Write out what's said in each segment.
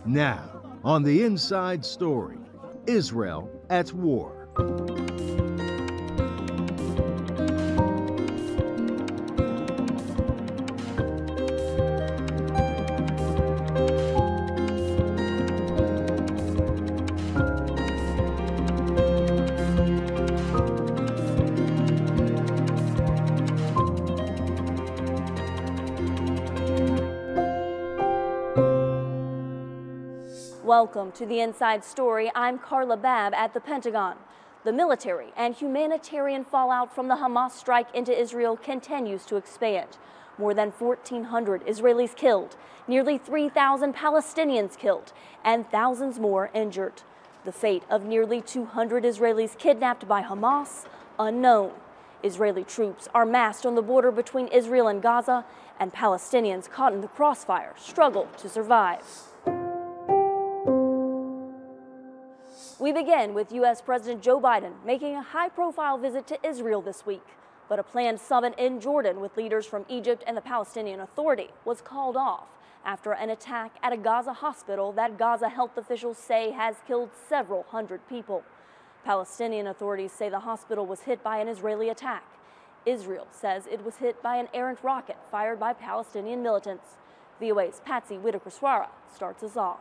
Now, on the Inside Story, Israel at war. Welcome to the Inside Story. I'm Carla Babb at the Pentagon. The military and humanitarian fallout from the Hamas strike into Israel continues to expand. More than 1,400 Israelis killed, nearly 3,000 Palestinians killed, and thousands more injured. The fate of nearly 200 Israelis kidnapped by Hamas, unknown. Israeli troops are massed on the border between Israel and Gaza, and Palestinians caught in the crossfire struggle to survive. We begin with U.S. President Joe Biden making a high-profile visit to Israel this week. But a planned summit in Jordan with leaders from Egypt and the Palestinian Authority was called off after an attack at a Gaza hospital that Gaza health officials say has killed several hundred people. Palestinian authorities say the hospital was hit by an Israeli attack. Israel says it was hit by an errant rocket fired by Palestinian militants. VOA's Patsy Whitaker-Swara starts us off.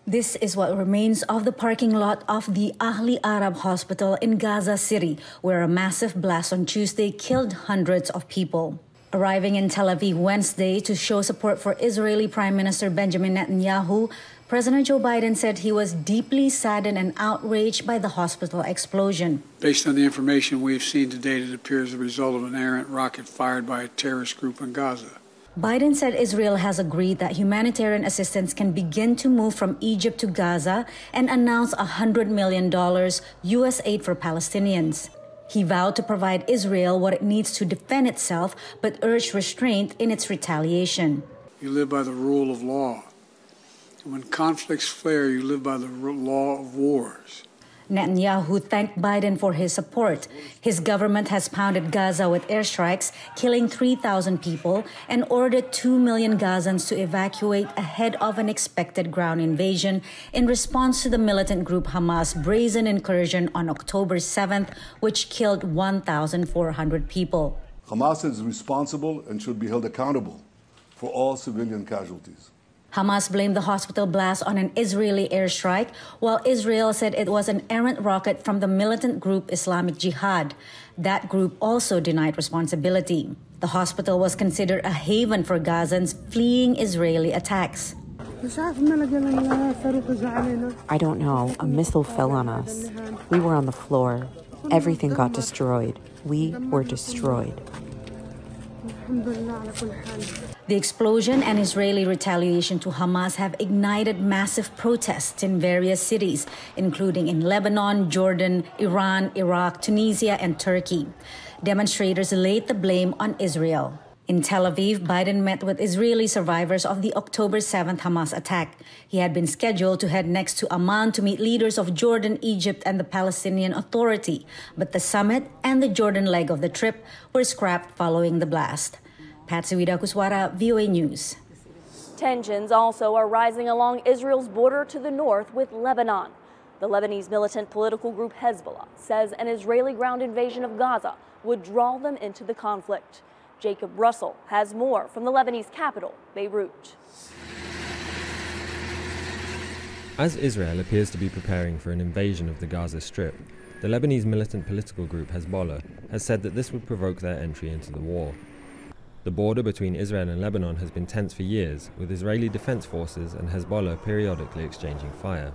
This is what remains of the parking lot of the Ahli Arab Hospital in Gaza City, where a massive blast on Tuesday killed hundreds of people. Arriving in Tel Aviv Wednesday to show support for Israeli Prime Minister Benjamin Netanyahu, President Joe Biden said he was deeply saddened and outraged by the hospital explosion. Based on the information we've seen to date, it appears the result of an errant rocket fired by a terrorist group in Gaza. Biden said Israel has agreed that humanitarian assistance can begin to move from Egypt to Gaza and announced $100 million U.S. aid for Palestinians. He vowed to provide Israel what it needs to defend itself, but urged restraint in its retaliation. You live by the rule of law. When conflicts flare, you live by the law of wars. Netanyahu thanked Biden for his support. His government has pounded Gaza with airstrikes, killing 3,000 people, and ordered 2 million Gazans to evacuate ahead of an expected ground invasion in response to the militant group Hamas' brazen incursion on October 7th, which killed 1,400 people. Hamas is responsible and should be held accountable for all civilian casualties. Hamas blamed the hospital blast on an Israeli airstrike, while Israel said it was an errant rocket from the militant group Islamic Jihad. That group also denied responsibility. The hospital was considered a haven for Gazans fleeing Israeli attacks. I don't know. A missile fell on us. We were on the floor. Everything got destroyed. We were destroyed. The explosion and Israeli retaliation to Hamas have ignited massive protests in various cities, including in Lebanon, Jordan, Iran, Iraq, Tunisia, and Turkey. Demonstrators laid the blame on Israel. In Tel Aviv, Biden met with Israeli survivors of the October 7th Hamas attack. He had been scheduled to head next to Amman to meet leaders of Jordan, Egypt, and the Palestinian Authority. But the summit and the Jordan leg of the trip were scrapped following the blast. Patsy Whitaker-Swara, VOA News. Tensions also are rising along Israel's border to the north with Lebanon. The Lebanese militant political group Hezbollah says an Israeli ground invasion of Gaza would draw them into the conflict. Jacob Russell has more from the Lebanese capital, Beirut. As Israel appears to be preparing for an invasion of the Gaza Strip, the Lebanese militant political group Hezbollah has said that this would provoke their entry into the war. The border between Israel and Lebanon has been tense for years, with Israeli defense forces and Hezbollah periodically exchanging fire.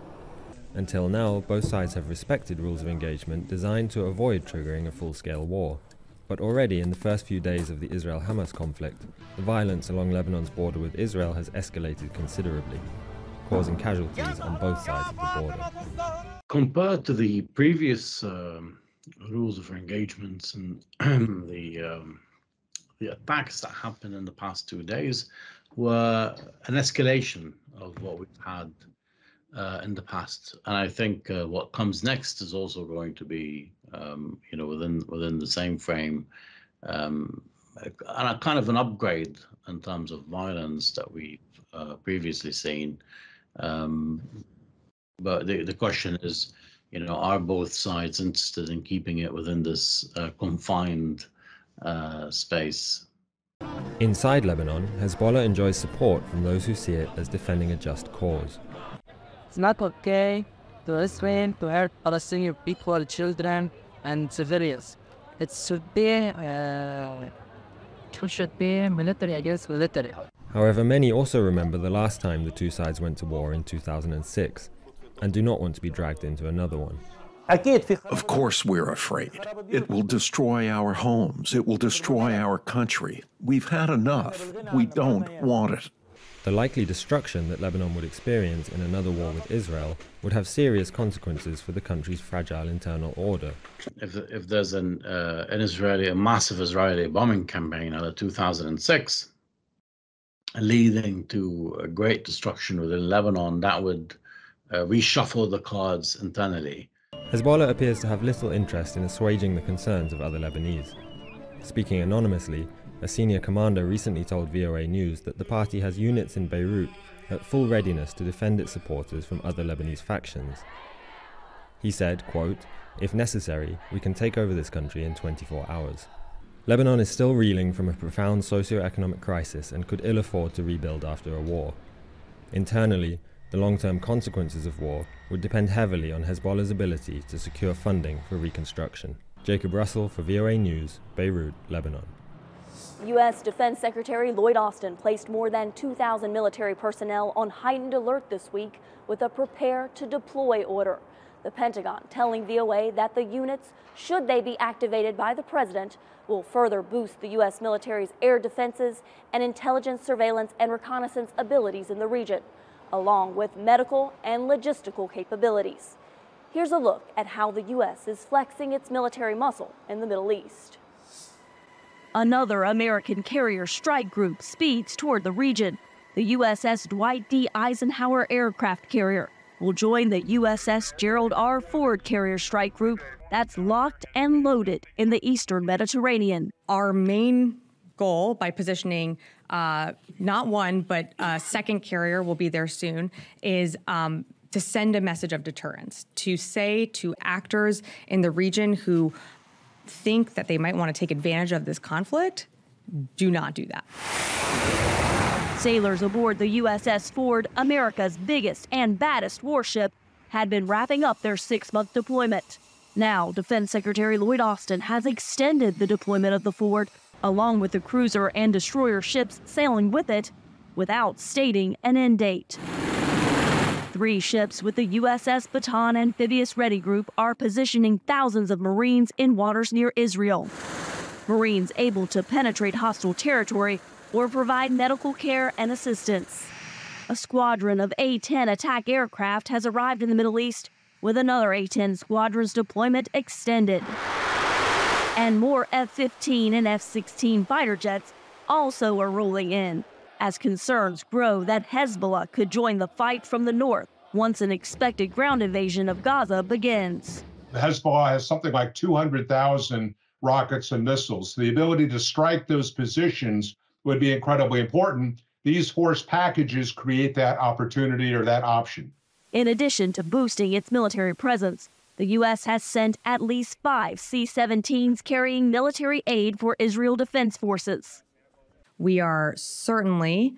Until now, both sides have respected rules of engagement designed to avoid triggering a full-scale war. But already in the first few days of the Israel-Hamas conflict, the violence along Lebanon's border with Israel has escalated considerably, causing casualties on both sides of the border. Compared to the previous rules of engagements and the attacks that happened in the past 2 days were an escalation of what we've had in the past. And I think what comes next is also going to be, within the same frame, and a kind of an upgrade in terms of violence that we've previously seen. But the question is, are both sides interested in keeping it within this confined space? Inside Lebanon, Hezbollah enjoys support from those who see it as defending a just cause. It's not okay to Israel to hurt Palestinian people, children, and civilians. It should be military against military. However, many also remember the last time the two sides went to war in 2006 and do not want to be dragged into another one. Of course we're afraid. It will destroy our homes. It will destroy our country. We've had enough. We don't want it. The likely destruction that Lebanon would experience in another war with Israel would have serious consequences for the country's fragile internal order. If there's a massive Israeli bombing campaign out of 2006, leading to a great destruction within Lebanon, that would reshuffle the cards internally. Hezbollah appears to have little interest in assuaging the concerns of other Lebanese. Speaking anonymously, a senior commander recently told VOA News that the party has units in Beirut at full readiness to defend its supporters from other Lebanese factions. He said, quote, "If necessary, we can take over this country in 24 hours." Lebanon is still reeling from a profound socio-economic crisis and could ill afford to rebuild after a war. Internally, the long-term consequences of war would depend heavily on Hezbollah's ability to secure funding for reconstruction. Jacob Russell for VOA News, Beirut, Lebanon. U.S. Defense Secretary Lloyd Austin placed more than 2,000 military personnel on heightened alert this week with a prepare to deploy order. The Pentagon telling VOA that the units, should they be activated by the president, will further boost the U.S. military's air defenses and intelligence, surveillance, and reconnaissance abilities in the region, along with medical and logistical capabilities. Here's a look at how the U.S. is flexing its military muscle in the Middle East. Another American carrier strike group speeds toward the region. The USS Dwight D. Eisenhower aircraft carrier will join the USS Gerald R. Ford carrier strike group that's locked and loaded in the eastern Mediterranean. Our main goal by positioning not one, but a second carrier will be there soon, is to send a message of deterrence, to say to actors in the region who think that they might want to take advantage of this conflict, do not do that. Sailors aboard the USS Ford, America's biggest and baddest warship, had been wrapping up their 6-month deployment. Now, Defense Secretary Lloyd Austin has extended the deployment of the Ford, along with the cruiser and destroyer ships sailing with it, without stating an end date. 3 ships with the USS Bataan Amphibious Ready Group are positioning thousands of Marines in waters near Israel. Marines able to penetrate hostile territory or provide medical care and assistance. A squadron of A-10 attack aircraft has arrived in the Middle East, with another A-10 squadron's deployment extended. And more F-15 and F-16 fighter jets also are rolling in, as concerns grow that Hezbollah could join the fight from the north once an expected ground invasion of Gaza begins. Hezbollah has something like 200,000 rockets and missiles. The ability to strike those positions would be incredibly important. These force packages create that opportunity or that option. In addition to boosting its military presence, the U.S. has sent at least 5 C-17s carrying military aid for Israel Defense Forces. We are certainly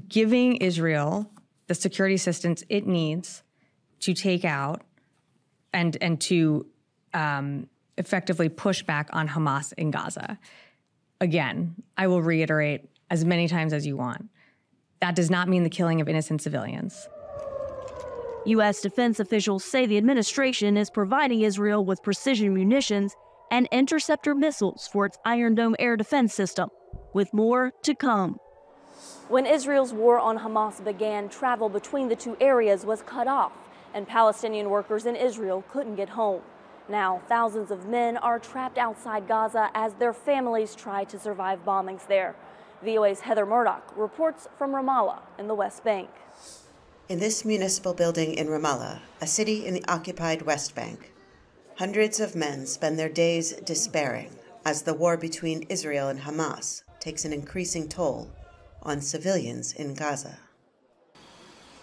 giving Israel the security assistance it needs to take out and to effectively push back on Hamas in Gaza. Again, I will reiterate as many times as you want. That does not mean the killing of innocent civilians. U.S. defense officials say the administration is providing Israel with precision munitions and interceptor missiles for its Iron Dome air defense system, with more to come. When Israel's war on Hamas began, travel between the two areas was cut off, and Palestinian workers in Israel couldn't get home. Now, thousands of men are trapped outside Gaza as their families try to survive bombings there. VOA's Heather Murdoch reports from Ramallah in the West Bank. In this municipal building in Ramallah, a city in the occupied West Bank, hundreds of men spend their days despairing as the war between Israel and Hamas takes an increasing toll on civilians in Gaza.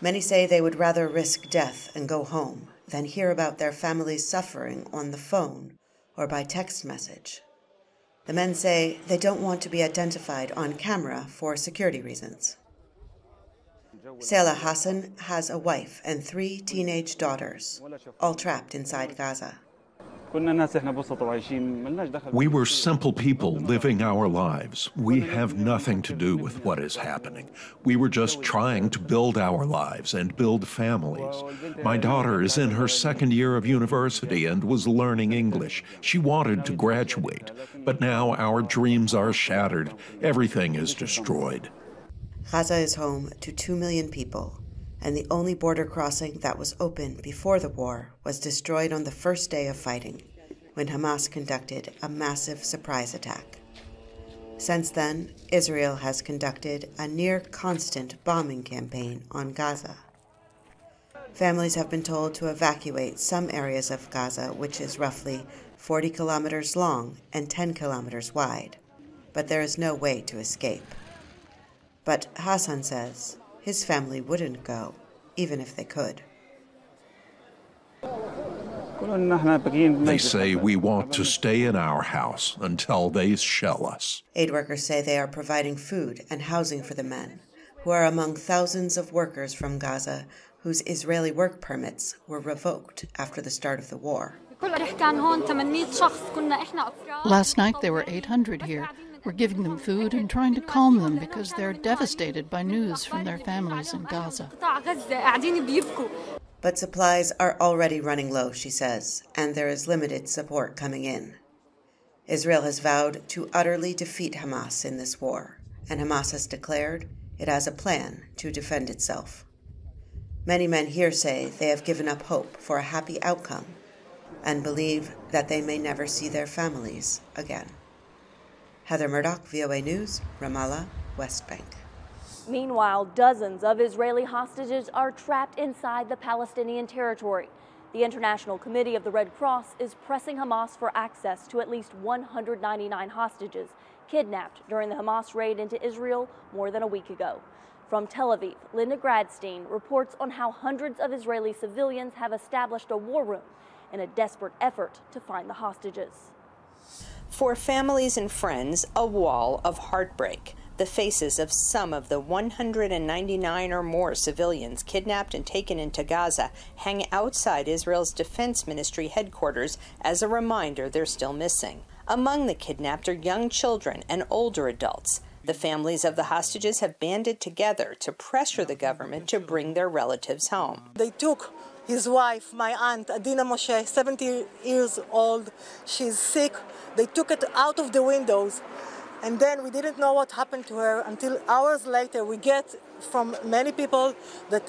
Many say they would rather risk death and go home than hear about their family's suffering on the phone or by text message. The men say they don't want to be identified on camera for security reasons. Salah Hassan has a wife and 3 teenage daughters, all trapped inside Gaza. We were simple people living our lives. We have nothing to do with what is happening. We were just trying to build our lives and build families. My daughter is in her 2nd year of university and was learning English. She wanted to graduate, but now our dreams are shattered. Everything is destroyed. Gaza is home to 2 million people, and the only border crossing that was open before the war was destroyed on the first day of fighting, when Hamas conducted a massive surprise attack. Since then, Israel has conducted a near-constant bombing campaign on Gaza. Families have been told to evacuate some areas of Gaza, which is roughly 40 kilometers long and 10 kilometers wide, but there is no way to escape. But Hassan says his family wouldn't go, even if they could. They say we want to stay in our house until they shell us. Aid workers say they are providing food and housing for the men, who are among thousands of workers from Gaza whose Israeli work permits were revoked after the start of the war. Last night there were 800 here. We're giving them food and trying to calm them because they're devastated by news from their families in Gaza. But supplies are already running low, she says, and there is limited support coming in. Israel has vowed to utterly defeat Hamas in this war, and Hamas has declared it has a plan to defend itself. Many men here say they have given up hope for a happy outcome and believe that they may never see their families again. Heather Murdoch, VOA News, Ramallah, West Bank. Meanwhile, dozens of Israeli hostages are trapped inside the Palestinian territory. The International Committee of the Red Cross is pressing Hamas for access to at least 199 hostages kidnapped during the Hamas raid into Israel more than a week ago. From Tel Aviv, Linda Gradstein reports on how hundreds of Israeli civilians have established a war room in a desperate effort to find the hostages. For families and friends, a wall of heartbreak. The faces of some of the 199 or more civilians kidnapped and taken into Gaza hang outside Israel's Defense Ministry headquarters as a reminder they're still missing. Among the kidnapped are young children and older adults. The families of the hostages have banded together to pressure the government to bring their relatives home. They took his wife, my aunt, Adina Moshe, 70 years old. She's sick. They took it out of the windows. And then we didn't know what happened to her until hours later we get from many people that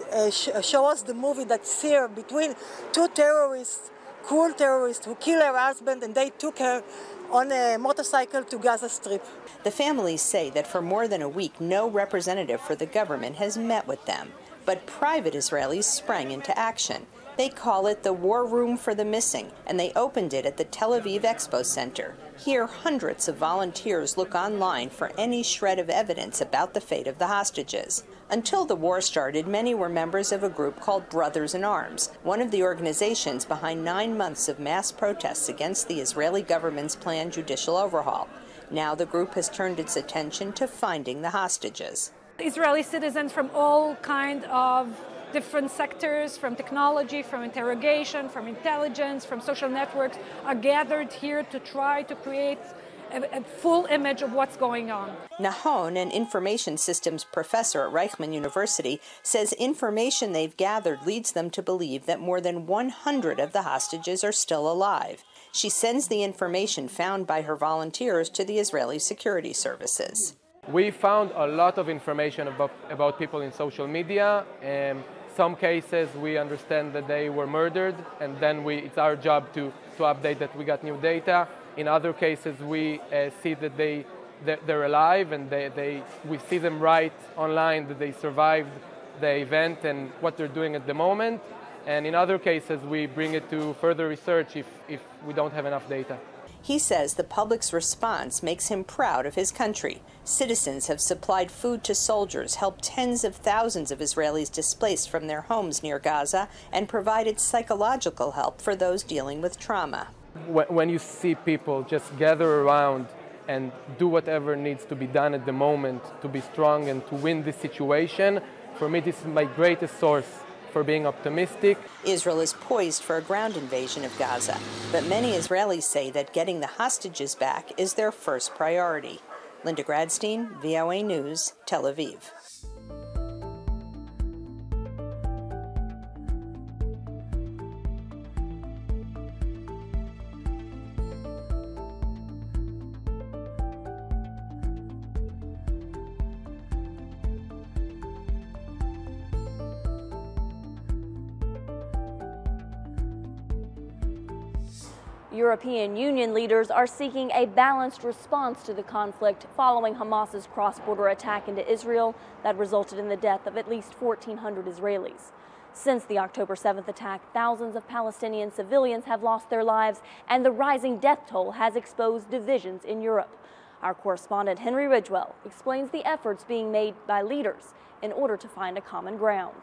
show us the movie that's here between 2 terrorists, cruel terrorists who killed her husband, and they took her on a motorcycle to Gaza Strip. The families say that for more than a week, no representative for the government has met with them. But private Israelis sprang into action. They call it the War Room for the Missing, and they opened it at the Tel Aviv Expo Center. Here, hundreds of volunteers look online for any shred of evidence about the fate of the hostages. Until the war started, many were members of a group called Brothers in Arms, one of the organizations behind 9 months of mass protests against the Israeli government's planned judicial overhaul. Now the group has turned its attention to finding the hostages. Israeli citizens from all kinds of different sectors, from technology, from interrogation, from intelligence, from social networks, are gathered here to try to create a full image of what's going on. Nahon, an information systems professor at Reichman University, says information they've gathered leads them to believe that more than 100 of the hostages are still alive. She sends the information found by her volunteers to the Israeli security services. We found a lot of information about people in social media. Some cases we understand that they were murdered, and then it's our job to update that we got new data. In other cases, we see that they're alive, and we see them write online that they survived the event and what they're doing at the moment. And in other cases, we bring it to further research if we don't have enough data. He says the public's response makes him proud of his country. Citizens have supplied food to soldiers, helped tens of thousands of Israelis displaced from their homes near Gaza, and provided psychological help for those dealing with trauma. When you see people just gather around and do whatever needs to be done at the moment to be strong and to win this situation, for me this is my greatest source for being optimistic. Israel is poised for a ground invasion of Gaza, but many Israelis say that getting the hostages back is their first priority. Linda Gradstein, VOA News, Tel Aviv. European Union leaders are seeking a balanced response to the conflict following Hamas's cross-border attack into Israel that resulted in the death of at least 1,400 Israelis. Since the October 7th attack, thousands of Palestinian civilians have lost their lives, and the rising death toll has exposed divisions in Europe. Our correspondent Henry Ridgewell explains the efforts being made by leaders in order to find a common ground.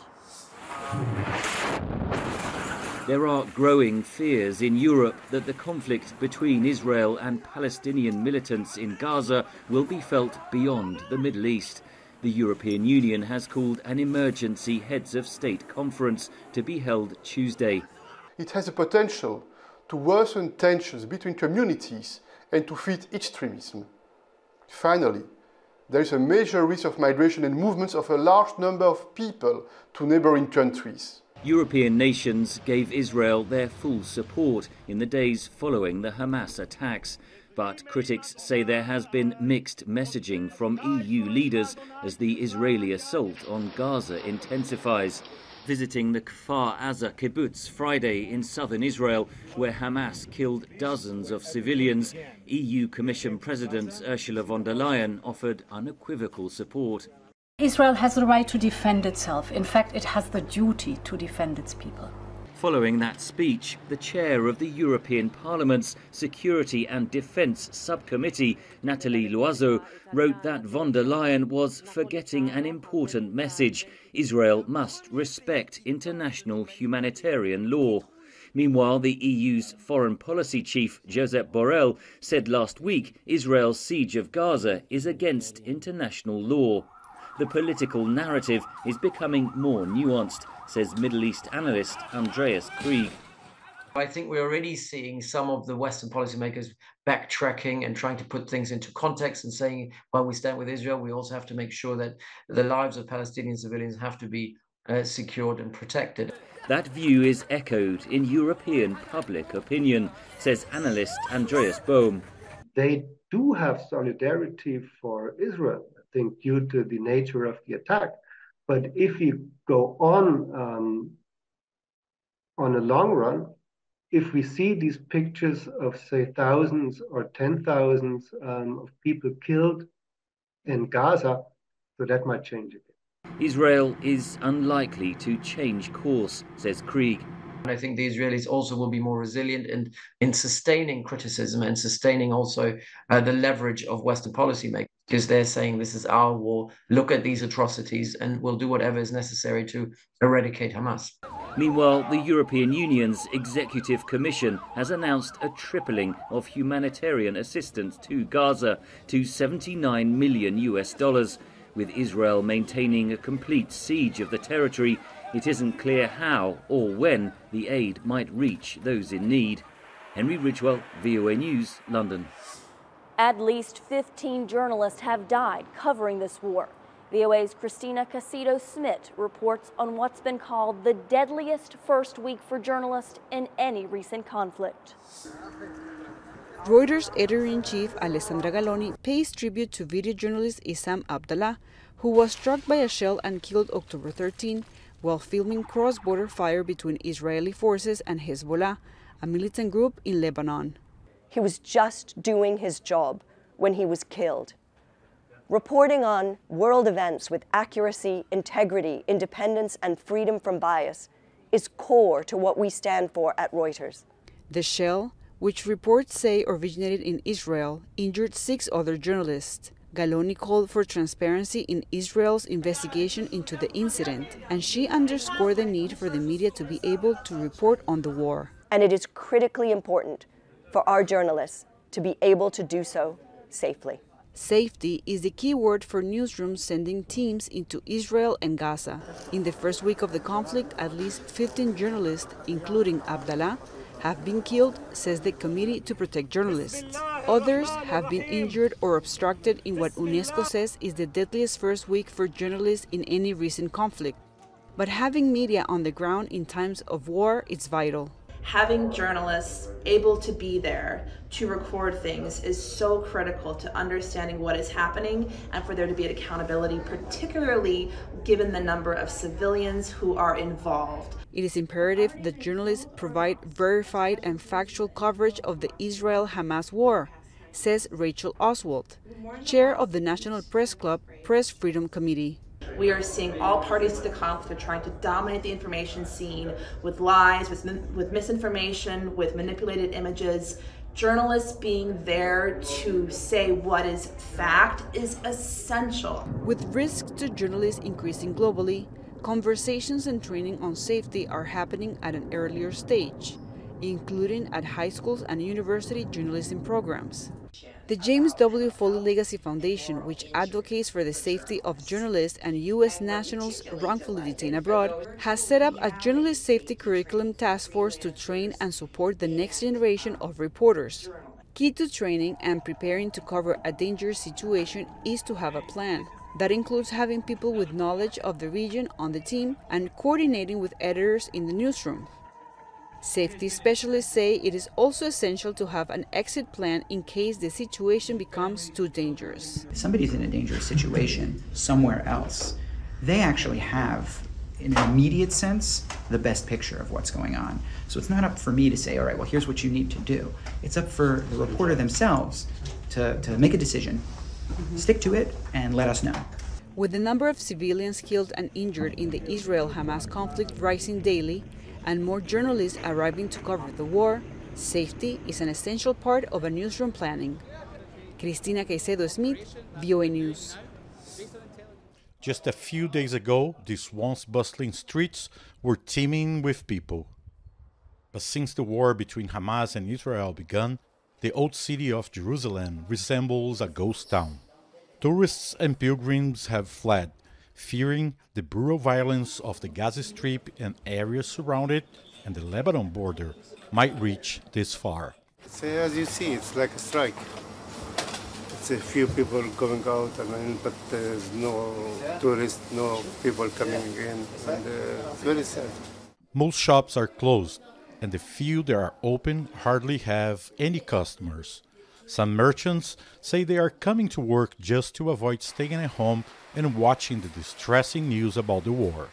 There are growing fears in Europe that the conflict between Israel and Palestinian militants in Gaza will be felt beyond the Middle East. The European Union has called an emergency heads of state conference to be held Tuesday. It has the potential to worsen tensions between communities and to feed extremism. Finally, there is a major risk of migration and movements of a large number of people to neighboring countries. European nations gave Israel their full support in the days following the Hamas attacks. But critics say there has been mixed messaging from EU leaders as the Israeli assault on Gaza intensifies. Visiting the Kfar Aza kibbutz Friday in southern Israel, where Hamas killed dozens of civilians, EU Commission President Ursula von der Leyen offered unequivocal support. Israel has the right to defend itself. In fact, it has the duty to defend its people. Following that speech, the chair of the European Parliament's Security and Defence Subcommittee, Nathalie Loiseau, wrote that von der Leyen was forgetting an important message. Israel must respect international humanitarian law. Meanwhile, the EU's foreign policy chief, Josep Borrell, said last week Israel's siege of Gaza is against international law. The political narrative is becoming more nuanced, says Middle East analyst Andreas Krieg. I think we're already seeing some of the Western policymakers backtracking and trying to put things into context and saying, while we stand with Israel, we also have to make sure that the lives of Palestinian civilians have to be secured and protected. That view is echoed in European public opinion, says analyst Andreas Bohm. They do have solidarity for Israel, I think, due to the nature of the attack. But if you go on a long run, if we see these pictures of, say, thousands or 10,000s of people killed in Gaza, so that might change it. Israel is unlikely to change course, says Krieg. I think the Israelis also will be more resilient in sustaining criticism and sustaining also the leverage of Western policymakers, because they're saying this is our war, look at these atrocities, and we'll do whatever is necessary to eradicate Hamas. Meanwhile, the European Union's Executive Commission has announced a tripling of humanitarian assistance to Gaza to $79 million. With Israel maintaining a complete siege of the territory, it isn't clear how or when the aid might reach those in need. Henry Ridgewell, VOA News, London. At least 15 journalists have died covering this war. VOA's Christina Casido-Smith reports on what's been called the deadliest first week for journalists in any recent conflict. Reuters editor-in-chief Alessandra Galloni pays tribute to video journalist Issam Abdallah, who was struck by a shell and killed October 13 while filming cross-border fire between Israeli forces and Hezbollah, a militant group in Lebanon. He was just doing his job when he was killed. Reporting on world events with accuracy, integrity, independence, and freedom from bias is core to what we stand for at Reuters. The shell, which reports say originated in Israel, injured 6 other journalists. Galoni called for transparency in Israel's investigation into the incident, and she underscored the need for the media to be able to report on the war. And it is critically important for our journalists to be able to do so safely. Safety is the key word for newsrooms sending teams into Israel and Gaza. In the first week of the conflict, at least 15 journalists, including Abdallah, have been killed, says the Committee to Protect Journalists. Others have been injured or obstructed in what UNESCO says is the deadliest first week for journalists in any recent conflict. But having media on the ground in times of war is vital. Having journalists able to be there to record things is so critical to understanding what is happening and for there to be an accountability, particularly given the number of civilians who are involved. It is imperative that journalists provide verified and factual coverage of the Israel-Hamas war, says Rachel Oswald, chair of the National Press Club Press Freedom Committee. We are seeing all parties to the conflict trying to dominate the information scene with lies, with misinformation, with manipulated images. Journalists being there to say what is fact is essential. With risks to journalists increasing globally, conversations and training on safety are happening at an earlier stage, including at high schools and university journalism programs. The James W. Foley Legacy Foundation, which advocates for the safety of journalists and U.S. nationals wrongfully detained abroad, has set up a journalist safety curriculum task force to train and support the next generation of reporters. Key to training and preparing to cover a dangerous situation is to have a plan. That includes having people with knowledge of the region on the team and coordinating with editors in the newsroom. Safety specialists say it is also essential to have an exit plan in case the situation becomes too dangerous. If somebody's in a dangerous situation somewhere else, they actually have, in an immediate sense, the best picture of what's going on. So it's not up for me to say, all right, well, here's what you need to do. It's up for the reporter themselves to make a decision, stick to it, and let us know. With the number of civilians killed and injured in the Israel-Hamas conflict rising daily, and more journalists arriving to cover the war, safety is an essential part of a newsroom planning. Cristina Caicedo-Smith, VOA News. Just a few days ago, these once bustling streets were teeming with people. But since the war between Hamas and Israel began, the old city of Jerusalem resembles a ghost town. Tourists and pilgrims have fled, fearing the brutal violence of the Gaza Strip and areas surrounded, and the Lebanon border might reach this far. So as you see, it's like a strike. It's a few people going out, but there's no tourists, no people coming in, and it's very sad. Most shops are closed, and the few that are open hardly have any customers. Some merchants say they are coming to work just to avoid staying at home and watching the distressing news about the war.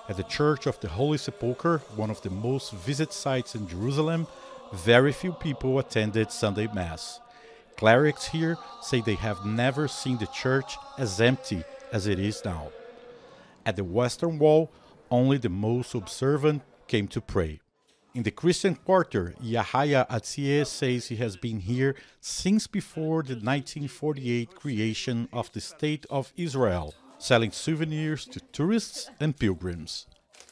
At the Church of the Holy Sepulchre, one of the most visited sites in Jerusalem, very few people attended Sunday Mass. Clerics here say they have never seen the church as empty as it is now. At the Western Wall, only the most observant came to pray. In the Christian quarter, Yahya Atzieh says he has been here since before the 1948 creation of the State of Israel, selling souvenirs to tourists and pilgrims.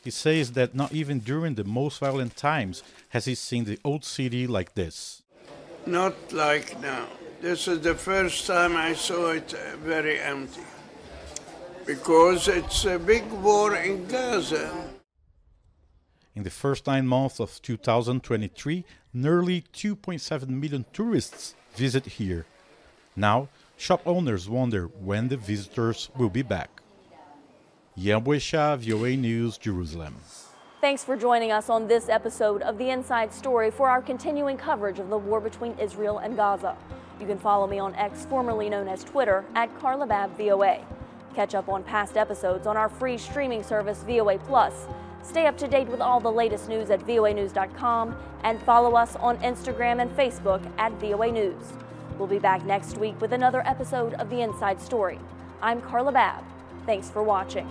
He says that not even during the most violent times has he seen the old city like this. Not like now. This is the first time I saw it very empty, because it's a big war in Gaza. In the first 9 months of 2023, nearly 2.7 million tourists visit here. Now, shop owners wonder when the visitors will be back. Yambuesha, VOA News, Jerusalem. Thanks for joining us on this episode of The Inside Story for our continuing coverage of the war between Israel and Gaza. You can follow me on X, formerly known as Twitter, @CarlaBabVOA. Catch up on past episodes on our free streaming service, VOA Plus. Stay up to date with all the latest news at voanews.com and follow us on Instagram and Facebook @VOA News. We'll be back next week with another episode of The Inside Story. I'm Carla Babb. Thanks for watching.